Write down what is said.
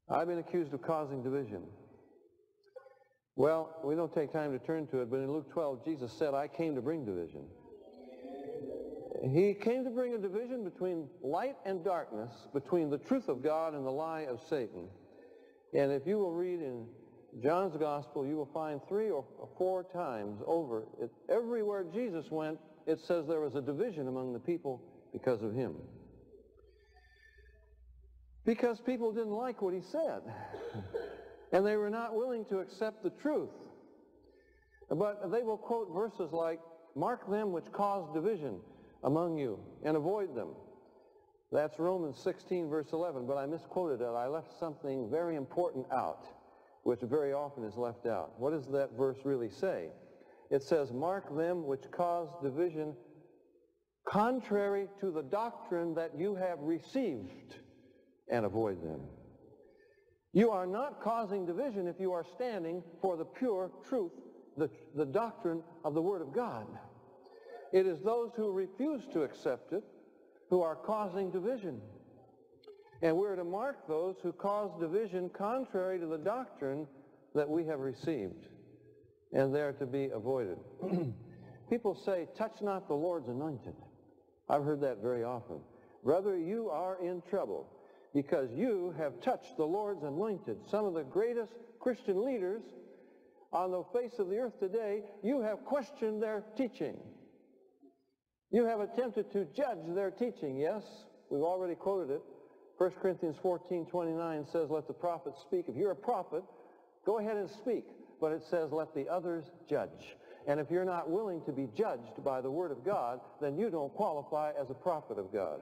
I've been accused of causing division. Well, we don't take time to turn to it, but in Luke 12, Jesus said, I came to bring division. He came to bring a division between light and darkness, between the truth of God and the lie of Satan. And if you will read in John's Gospel, you will find 3 or 4 times over it. Everywhere Jesus went, it says there was a division among the people because of him. Because people didn't like what he said. And they were not willing to accept the truth. But they will quote verses like, mark them which cause division among you, and avoid them. That's Romans 16, verse 11, but I misquoted it. I left something very important out, which very often is left out. What does that verse really say? It says, mark them which cause division contrary to the doctrine that you have received, and avoid them. You are not causing division if you are standing for the pure truth, the doctrine of the Word of God. It is those who refuse to accept it who are causing division. And we're to mark those who cause division contrary to the doctrine that we have received, and they're to be avoided. People say, touch not the Lord's anointed. I've heard that very often. Brother, you are in trouble because you have touched the Lord's anointed. Some of the greatest Christian leaders on the face of the earth today, you have questioned their teaching. You have attempted to judge their teaching. Yes, we've already quoted it. 1 Corinthians 14:29 says, let the prophet speak. If you're a prophet, go ahead and speak. But it says, let the others judge. And if you're not willing to be judged by the Word of God, then you don't qualify as a prophet of God.